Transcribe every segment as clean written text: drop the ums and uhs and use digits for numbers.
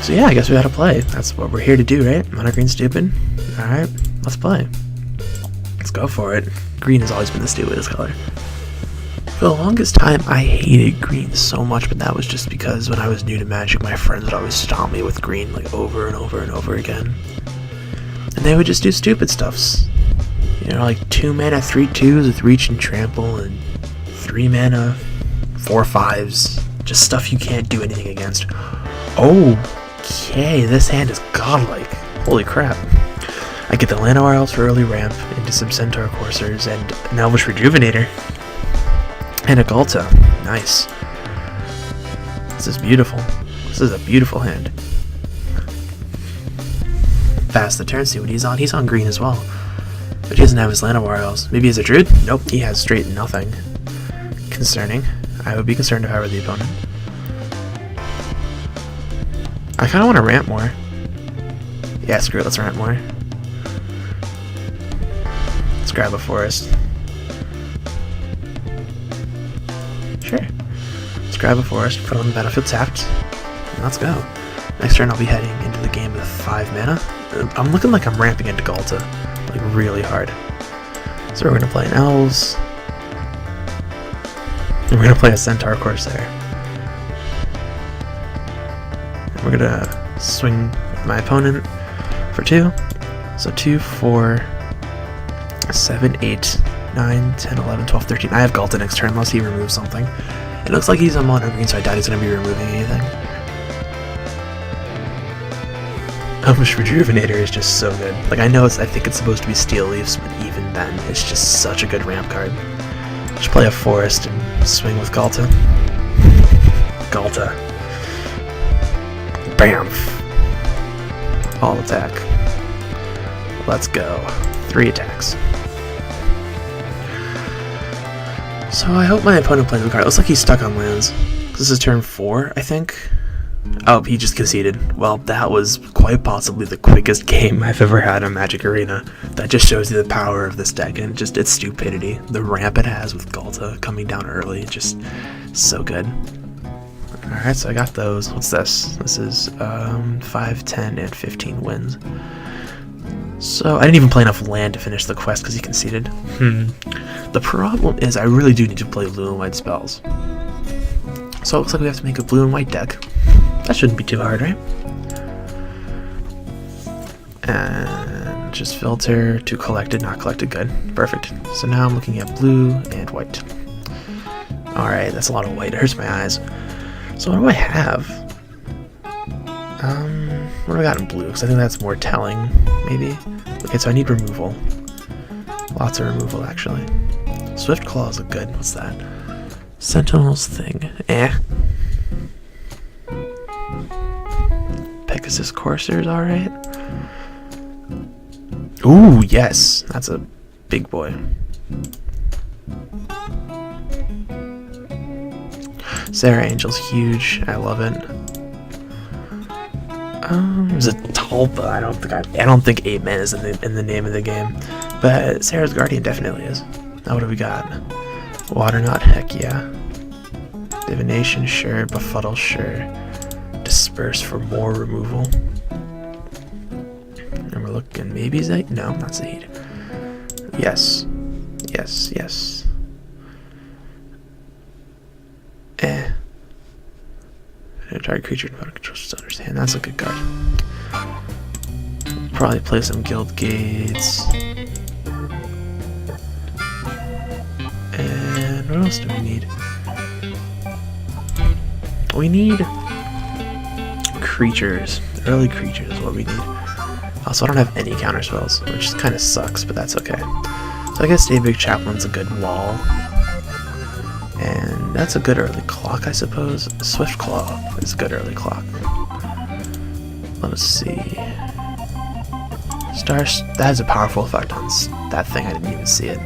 So yeah, I guess we gotta play. That's what we're here to do, right? Mono green stupid. Alright, let's play. Let's go for it. Green has always been the stupidest color. For the longest time, I hated green so much, but that was just because when I was new to Magic, my friends would always stomp me with green like over and over and over again. And they would just do stupid stuffs. You know, like 2 mana 3/2s with reach and trample, and 3 mana 4/5s. Just stuff you can't do anything against. Okay, this hand is godlike. Holy crap. I get the Llanowar Elves for early ramp into some Centaur Coursers and an Elvish Rejuvenator. And a Ghalta. Nice. This is beautiful. This is a beautiful hand. Fast the turn, see what he's on. He's on green as well. But he doesn't have his Llanowar Elves. Maybe he's a Druid? Nope, he has straight nothing. Concerning. I would be concerned if I were the opponent. I kind of want to ramp more. Yeah, screw it, let's ramp more. Let's grab a forest. Sure. Let's grab a forest, put it on the battlefield tapped, and let's go. Next turn I'll be heading into the game with 5 mana. I'm looking like I'm ramping into Ghalta, like really hard. So we're going to play an Elves. And we're going to play a Centaur Corsair. And we're going to swing my opponent for 2. So 2, 4, 7, 8, 9, 10, 11, 12, 13. I have Ghalta next turn unless he removes something. It looks like he's on mono green, so I doubt he's going to be removing anything. Elvish Rejuvenator is just so good. Like, I think it's supposed to be Steel Leaves, but even then, it's just such a good ramp card. Just play a forest and swing with Ghalta. Ghalta. Bam! All attack. Let's go. 3 attacks. So I hope my opponent plays the card. It looks like he's stuck on lands. This is turn 4, I think. Oh, he just conceded. Well, that was quite possibly the quickest game I've ever had in Magic Arena. That just shows you the power of this deck and just its stupidity. The ramp it has with Ghalta coming down early, just so good. Alright, so I got those. What's this? This is 5, 10, and 15 wins. So I didn't even play enough land to finish the quest because he conceded. The problem is I really do need to play blue and white spells. So it looks like we have to make a blue and white deck. That shouldn't be too hard, right? And just filter to collected, not collected. Good. Perfect. So now I'm looking at blue and white. Alright, that's a lot of white. It hurts my eyes. So what do I have? What do I got in blue? Because I think that's more telling, maybe. Okay, so I need removal. Lots of removal, actually. Swift Claw is a good. What's that? Sentinel's thing. Pegasus Courser's alright. Ooh, yes. That's a big boy. Sarah Angel's huge. I love it. There's a Tulpa. I don't think 8 mana is in the name of the game, but Sarah's Guardian definitely is. Now what do we got? Water Knot, heck yeah. Divination, sure. Befuddle, sure. Disperse for more removal. And we're looking maybe Zayt? No, not Zayt. Yes. Yes, yes. Target creature controls to understand. That's a good card. Probably play some Guild Gates. And what else do we need? We need creatures. Early creatures is what we need. Also, I don't have any counter spells, which kind of sucks, but that's okay. So I guess Daybig Chaplain's a good wall. And that's a good early clock, I suppose. Swift Claw is a good early clock. Let us see. That has a powerful effect on that thing. I didn't even see it.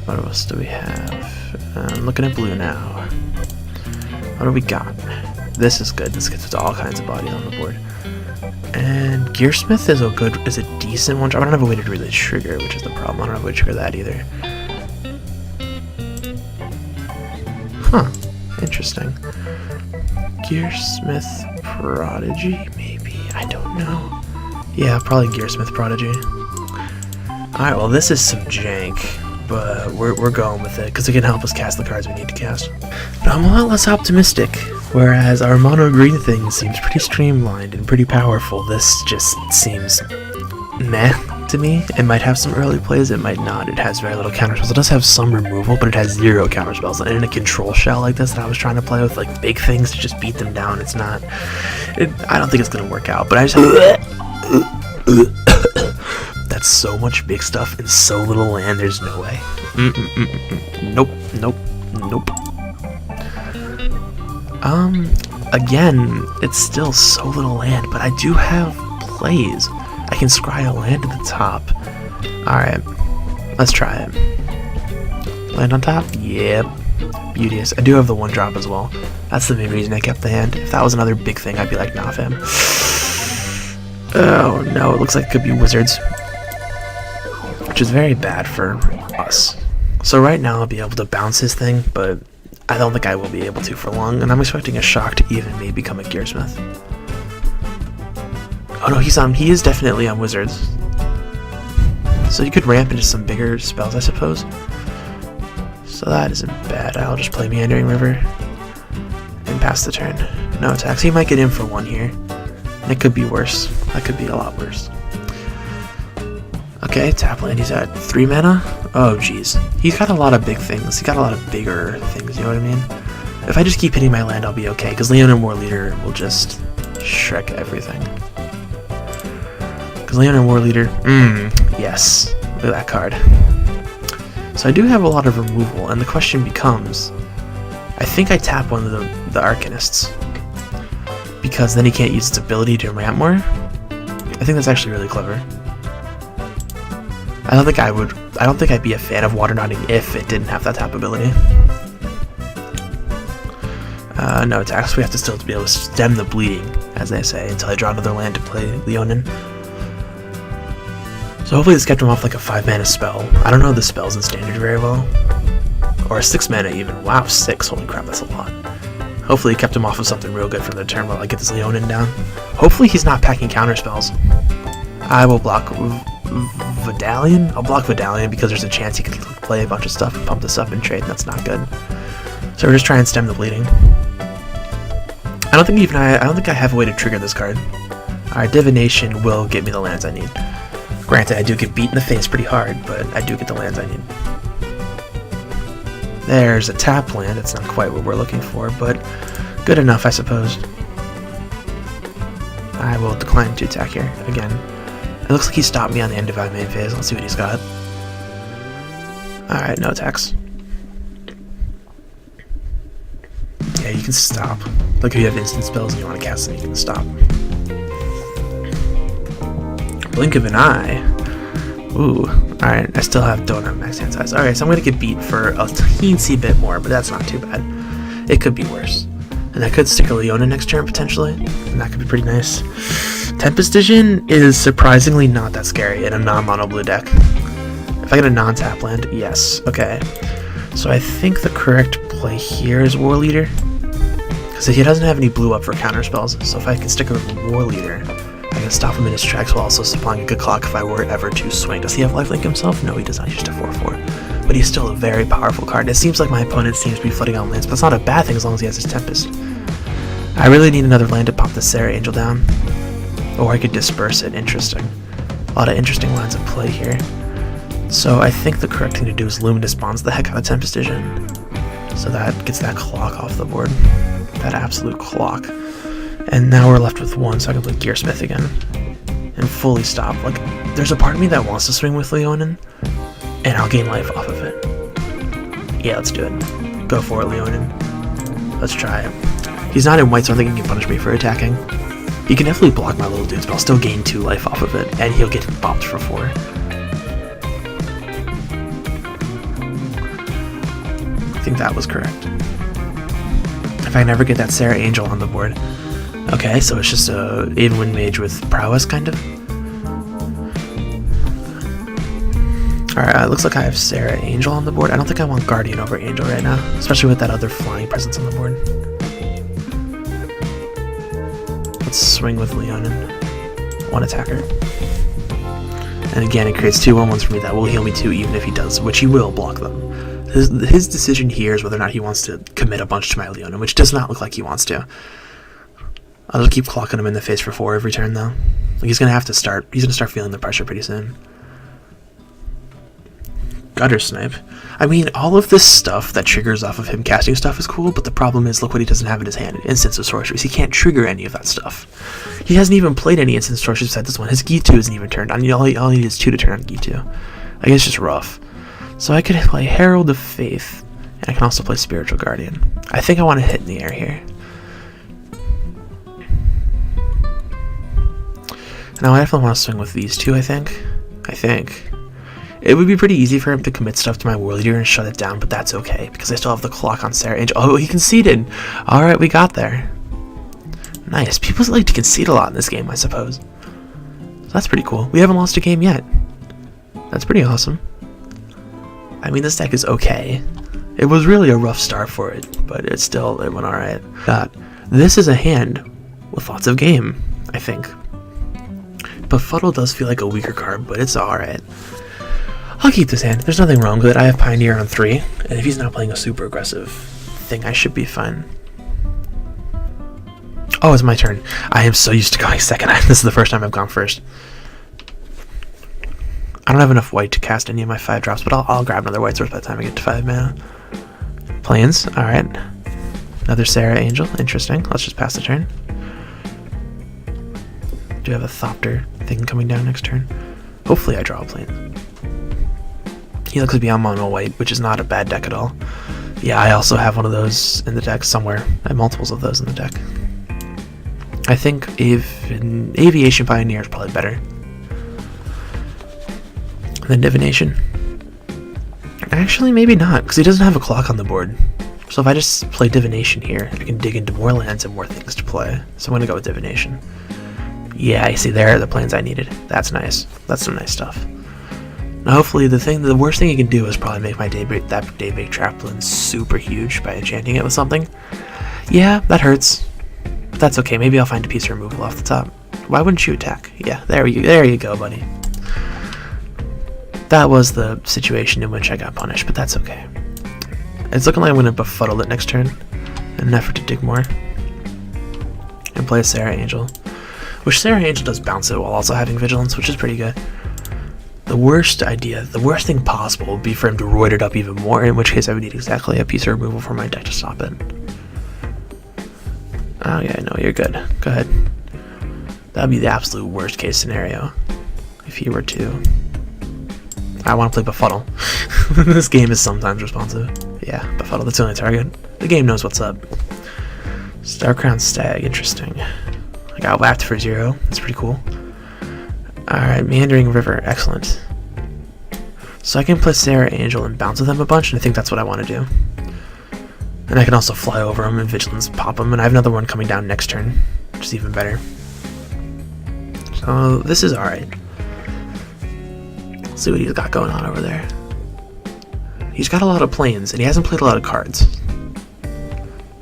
What else do we have? I'm looking at blue now. What do we got? This is good. This gets to all kinds of bodies on the board. And Gearsmith is a decent one. I don't have a way to really trigger, which is the problem. I don't have a way to trigger that either. Huh. Interesting. Gearsmith Prodigy, maybe? I don't know. Yeah, probably Gearsmith Prodigy. Alright, well this is some jank, but we're going with it, because it can help us cast the cards we need to cast. But I'm a lot less optimistic, whereas our mono green thing seems pretty streamlined and pretty powerful. This just seems meh to me. It might have some early plays, it might not. It has very little counterspells. It does have some removal, but it has 0 counterspells. And in a control shell like this that I was trying to play with, like big things to just beat them down, it's not... I don't think it's going to work out, but I just have... That's so much big stuff in so little land, there's no way. Nope, nope, nope. Again, it's still so little land, but I do have plays. I can scry a land at the top. Alright, let's try it. Land on top? Yep. Beauteous. I do have the 1-drop as well. That's the main reason I kept the hand. If that was another big thing, I'd be like, nah, fam. Oh no, it looks like it could be wizards. Which is very bad for us. So right now I'll be able to bounce his thing, but I don't think I will be able to for long, and I'm expecting a shock to even maybe become a Gearsmith. Oh no, he is definitely on wizards. So you could ramp into some bigger spells, I suppose. So that isn't bad. I'll just play Meandering River and pass the turn. No attacks. He might get in for 1 here. And it could be worse. That could be a lot worse. Okay, tap land. He's at 3 mana. Oh, jeez. He's got a lot of big things. He's got a lot of bigger things, you know what I mean? If I just keep hitting my land, I'll be okay, because Leonin War Leader will just Shrek everything. Because Leonin War Leader, yes. Look at that card. So I do have a lot of removal, and the question becomes, I think I tap one of the Arcanists, because then he can't use its ability to ramp more. I think that's actually really clever. I don't think I'd be a fan of Water Nodding if it didn't have that tap ability. No attacks. We have to still be able to stem the bleeding, as they say, until I draw another land to play Leonin. So hopefully this kept him off like a 5-mana spell. I don't know the spells in Standard very well. Or a 6 mana even. Wow, 6. Holy crap, that's a lot. Hopefully it kept him off of something real good from the turn while I get this Leonin down. Hopefully he's not packing counter spells. I will block Vidalion? I'll block Vidalion because there's a chance he could play a bunch of stuff and pump this up and trade, and that's not good. So we're just trying to stem the bleeding. I don't think I have a way to trigger this card. Alright, Divination will get me the lands I need. Granted, I do get beat in the face pretty hard, but I do get the lands I need. There's a tap land. It's not quite what we're looking for, but good enough, I suppose. I will decline to attack here again. It looks like he stopped me on the end of my main phase. Let's see what he's got. Alright, no attacks. Yeah, you can stop. Like if you have instant spells and you want to cast them, you can stop. Blink of an eye. Ooh. Alright, I still don't have max hand size. Alright, so I'm going to get beat for a teensy bit more, but that's not too bad. It could be worse. And I could stick a Leona next turn, potentially. And that could be pretty nice. Tempest Vision is surprisingly not that scary in a non-mono blue deck. If I get a non-tap land, yes. Okay. So I think the correct play here is War Leader. Because he doesn't have any blue up for counter spells. So if I can stick a War Leader, I can stop him in his tracks while also supplying a good clock if I were ever to swing. Does he have lifelink himself? No, he does not. He's just a 4/4. But he's still a very powerful card. It seems like my opponent seems to be flooding out lands, but that's not a bad thing as long as he has his Tempest. I really need another land to pop the Sarah Angel down. Or I could disperse it. Interesting. A lot of interesting lines of play here. So I think the correct thing to do is Luminous Bonds the heck out of Tempest Vision. So that gets that clock off the board. That absolute clock. And now we're left with 1, so I can play Gearsmith again. And fully stop. Like, there's a part of me that wants to swing with Leonin, and I'll gain life off of it. Yeah, let's do it. Go for it, Leonin. Let's try it. He's not in white, so I think he can punish me for attacking. He can definitely block my little dudes, but I'll still gain 2 life off of it, and he'll get bopped for 4. I think that was correct. If I never get that Sarah Angel on the board. Okay, so it's just a Avenwind Mage with prowess, kind of. Alright, looks like I have Sarah Angel on the board. I don't think I want Guardian over Angel right now, especially with that other flying presence on the board. Let's swing with Leonin. 1 attacker. And again, it creates 2 1/1s for me that will heal me 2 even if he does, which he will block them. His decision here is whether or not he wants to commit a bunch to my Leonin, which does not look like he wants to. I'll just keep clocking him in the face for 4 every turn, though. Like, he's gonna start feeling the pressure pretty soon. Gutter Snipe. I mean, all of this stuff that triggers off of him casting stuff is cool, but the problem is, look what he doesn't have in his hand. Instance of Sorceries. He can't trigger any of that stuff. He hasn't even played any Instance of Sorceries besides this one. His Gi2 isn't even turned on. All he needs is 2 to turn on Gi2. I guess it's just rough. So I could play Herald of Faith, and I can also play Spiritual Guardian. I think I want to hit in the air here. Now I definitely want to swing with these 2, I think. It would be pretty easy for him to commit stuff to my War Leader and shut it down, but that's okay, because I still have the clock on Sarah Angel. Oh, he conceded! Alright, we got there. Nice. People like to concede a lot in this game, I suppose. So that's pretty cool. We haven't lost a game yet. That's pretty awesome. I mean, this deck is okay. It was really a rough start for it, but it went alright. This is a hand with lots of game, I think. Befuddle does feel like a weaker card, but it's alright. I'll keep this hand. There's nothing wrong with it. I have Pioneer on 3, and if he's not playing a super aggressive thing, I should be fine. Oh, it's my turn. I am so used to going second. This is the first time I've gone first. I don't have enough white to cast any of my 5 drops, but I'll grab another white source by the time I get to 5 mana. Plains. Alright. Another Sarah Angel. Interesting. Let's just pass the turn. Do have a Thopter thing coming down next turn. Hopefully I draw a Plains. He looks to be on mono white, which is not a bad deck at all. Yeah, I also have one of those in the deck somewhere. I have multiples of those in the deck. I think Aviation Pioneer is probably better than Divination. Actually, maybe not, because he doesn't have a clock on the board. So if I just play Divination here, I can dig into more lands and more things to play. So I'm going to go with Divination. Yeah, I see there are the plans I needed. That's nice. That's some nice stuff. Now hopefully the worst thing you can do is probably make my Daybreak Traplin super huge by enchanting it with something. Yeah, that hurts. But that's okay, maybe I'll find a piece of removal off the top. Why wouldn't you attack? Yeah, there you go, buddy. That was the situation in which I got punished, but that's okay. It's looking like I'm going to befuddle it next turn in an effort to dig more. And play a Sarah Angel. Which Sarah Angel does bounce it while also having Vigilance, which is pretty good. The worst thing possible would be for him to roid it up even more, in which case I would need exactly a piece of removal for my deck to stop it. Oh yeah, no, you're good. Go ahead. That would be the absolute worst case scenario. If he were to... I want to play Befuddle. This game is sometimes responsive. Yeah, Befuddle, that's the only target. The game knows what's up. Starcrown Stag, interesting. I got whacked for 0. That's pretty cool. Alright, Meandering River, excellent. So I can play Sarah Angel and bounce with them a bunch, and I think that's what I want to do. And I can also fly over them and Vigilance pop them, and I have another one coming down next turn, which is even better. So this is alright. Let's see what he's got going on over there. He's got a lot of planes, and he hasn't played a lot of cards.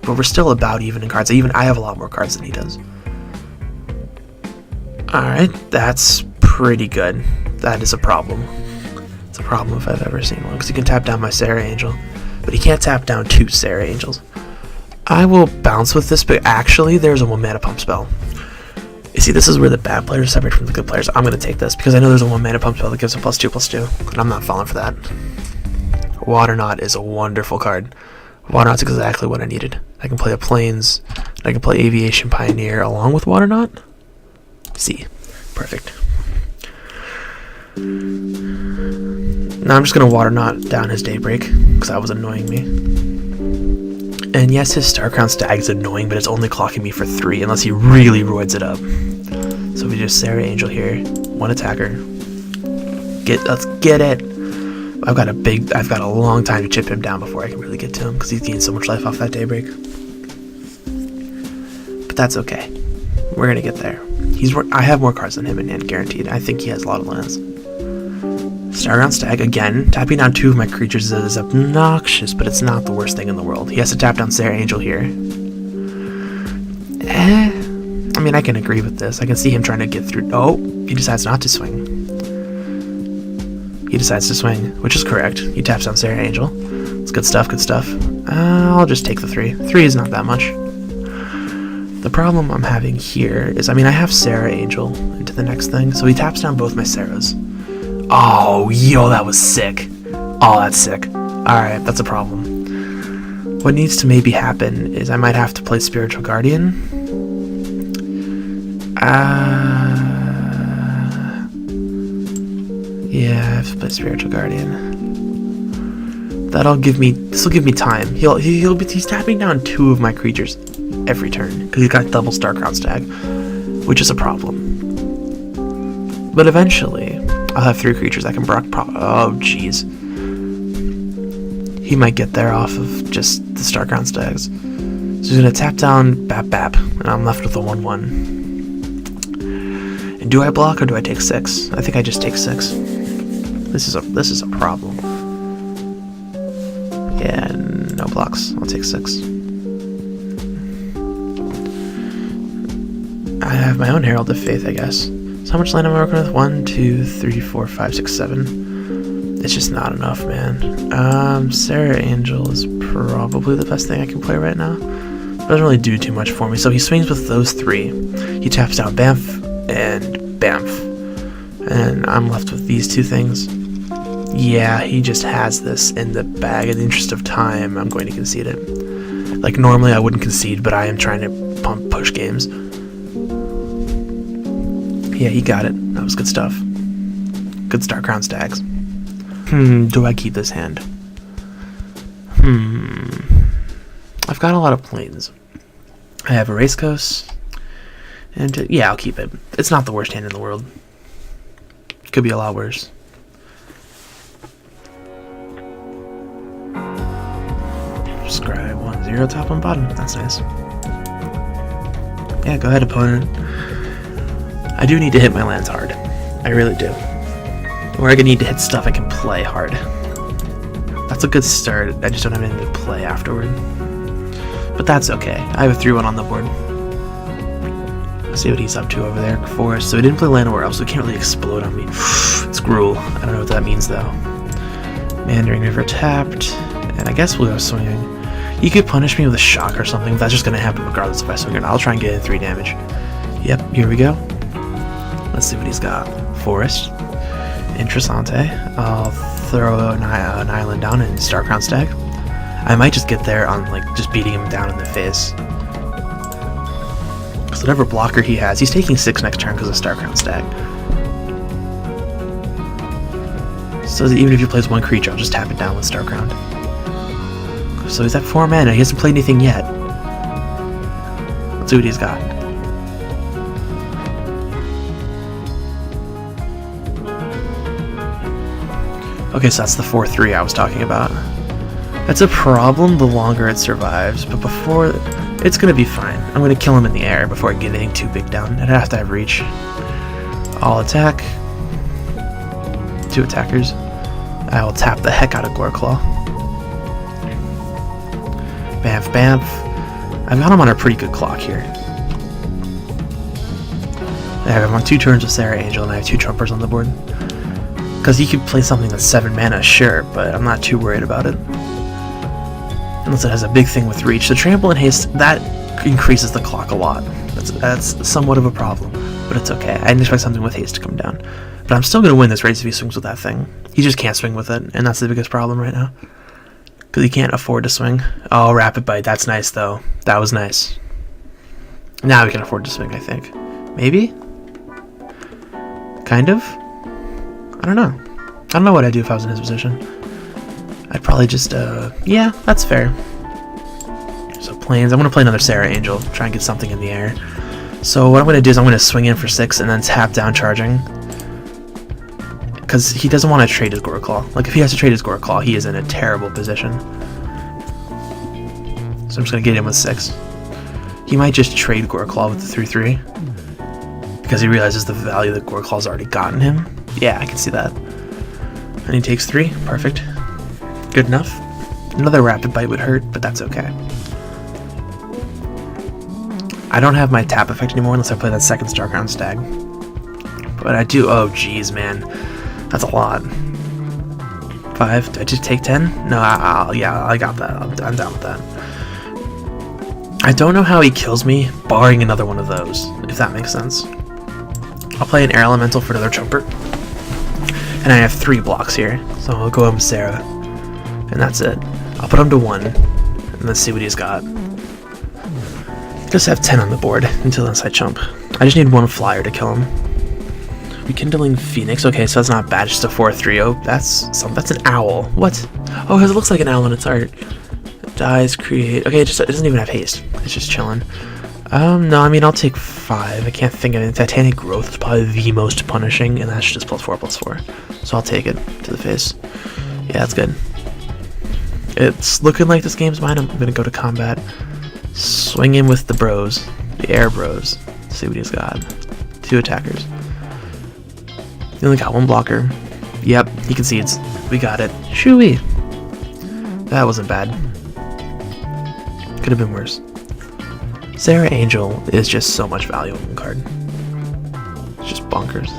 But we're still about even in cards. I have a lot more cards than he does. Alright, that's pretty good. That is a problem. It's a problem if I've ever seen one, because he can tap down my Sarah Angel, but he can't tap down 2 Sarah Angels. I will bounce with this, but actually there's a 1-mana pump spell. You see, this is where the bad players separate from the good players. I'm going to take this, because I know there's a 1-mana pump spell that gives a +2/+2, and I'm not falling for that. Waterknot is a wonderful card. Waterknot's exactly what I needed. I can play a Plains, and I can play Aviation Pioneer along with Waterknot. See, perfect. Now I'm just going to Waterknot down his Daybreak, because that was annoying me. And yes, his Starcrown Stag is annoying, but it's only clocking me for 3, unless he really roids it up. So we just Sarah Angel here, 1 attacker. Let's get it! I've got a long time to chip him down before I can really get to him, because he's gained so much life off that Daybreak. But that's okay. We're going to get there. I have more cards than him in hand, guaranteed. I think he has a lot of lands. Starground Stag, again. Tapping down 2 of my creatures is obnoxious, but it's not the worst thing in the world. He has to tap down Sarah Angel here. I mean, I can agree with this. I can see him trying to get through. Oh, he decides not to swing. He decides to swing, which is correct. He taps down Sarah Angel. It's good stuff, good stuff. I'll just take the 3. 3 is not that much. The problem I'm having here is, I mean, I have Sarah Angel into the next thing, so he taps down both my Sarahs. Oh, yo, that was sick. Oh, that's sick. Alright, that's a problem. What needs to maybe happen is I might have to play Spiritual Guardian. Yeah, I have to play Spiritual Guardian. That'll give me, this'll give me time. He's tapping down 2 of my creatures every turn, because he's got double Starcrown Stag, which is a problem. But eventually, I'll have 3 creatures that can block. Oh, jeez. He might get there off of just the Starcrown Stags. So he's gonna tap down Bap, and I'm left with a 1/1. And do I block or do I take 6? I think I just take 6. This is a problem. Yeah, no blocks. I'll take 6. I have my own Herald of Faith, I guess. So how much land am I working with? 1, 2, 3, 4, 5, 6, 7. It's just not enough, man. Sarah Angel is probably the best thing I can play right now. Doesn't really do too much for me. So he swings with those 3. He taps down Bamf and Bamf. And I'm left with these 2 things. Yeah, he just has this in the bag. In the interest of time, I'm going to concede it. Like, normally I wouldn't concede, but I am trying to push games. Yeah, he got it. That was good stuff. Good Starcrown Stags. Do I keep this hand? I've got a lot of planes. I have Erase Coast. And, yeah, I'll keep it. It's not the worst hand in the world. Could be a lot worse. Scribe 1/0, top 1 bottom. That's nice. Yeah, go ahead, opponent. I do need to hit my lands hard. I really do. Or I need to hit stuff I can play hard. That's a good start. I just don't have anything to play afterward. But that's okay. I have a 3/1 on the board. Let's see what he's up to over there. Forest. So he didn't play land or else, so he can't really explode on me. It's Gruel. I don't know what that means though. Mandarin River tapped. And I guess we'll go swinging. You could punish me with a shock or something, but that's just going to happen regardless if I swing or not. I'll try and get in 3 damage. Yep, here we go. Let's see what he's got. Forest. Interessante. I'll throw an island down and Starcrown Stag. I might just get there on, like, just beating him down in the face. Because whatever blocker he has, he's taking 6 next turn because of Starcrown Stag. So even if he plays 1 creature, I'll just tap it down with Starcrown. So he's at 4 mana. He hasn't played anything yet. Let's see what he's got. Okay, so that's the 4/3 I was talking about. That's a problem the longer it survives, but before... It's gonna be fine. I'm gonna kill him in the air before I get anything too big down. I'd have to have reach. I'll attack. 2 attackers. I will tap the heck out of Goreclaw. Bamf, Bamf. I've got him on a pretty good clock here. I have him on 2 turns with Sarah Angel, and I have 2 trumpers on the board. Because he could play something that's 7 mana, sure, but I'm not too worried about it. Unless it has a big thing with reach. The trample and haste, that increases the clock a lot. That's somewhat of a problem, but it's okay. I didn't expect something with haste to come down. But I'm still going to win this race if he swings with that thing. He just can't swing with it, and that's the biggest problem right now. Because he can't afford to swing. Oh, Rapid Bite. That's nice, though. That was nice. Now we can afford to swing, I think. Maybe? Kind of? I don't know. I don't know what I'd do if I was in his position. I'd probably just, yeah, that's fair. So planes. I'm going to play another Sarah Angel. Try and get something in the air. So what I'm going to do is I'm going to swing in for 6 and then tap down charging. Because he doesn't want to trade his Goreclaw. Like, if he has to trade his Goreclaw, he is in a terrible position. So I'm just going to get him with 6. He might just trade Goreclaw with the 3/3. Because he realizes the value that Goreclaw's already gotten him. Yeah, I can see that. And he takes 3. Perfect. Good enough. Another Rapid Bite would hurt, but that's okay. I don't have my tap effect anymore unless I play that second Starground Stag. But I do. Oh, geez, man. That's a lot. 5. Did I just take 10? No, yeah, I got that. I'm down with that. I don't know how he kills me, barring another one of those, if that makes sense. I'll play an Air Elemental for another Chumper. And I have 3 blocks here, so I'll go him Sarah. And that's it. I'll put him to 1, and let's see what he's got. Just have 10 on the board until I chump. I just need 1 flyer to kill him. Rekindling Phoenix. Okay, so that's not bad. Just a 4/3. Oh, that's an owl. What? Oh, because it looks like an owl in its art. It dies, create. Okay, it doesn't even have haste. It's just chilling. No, I mean, I'll take 5. I can't think of it. Titanic Growth is probably the most punishing, and that's just +4/+4. So I'll take it to the face. Yeah, that's good. It's looking like this game's mine. I'm gonna go to combat. Swing him with the bros. The air bros. See what he's got. 2 attackers. He only got 1 blocker. Yep, he concedes. We got it. Shooey! That wasn't bad. Could have been worse. Sarah Angel is just so much value in the card. It's just bonkers.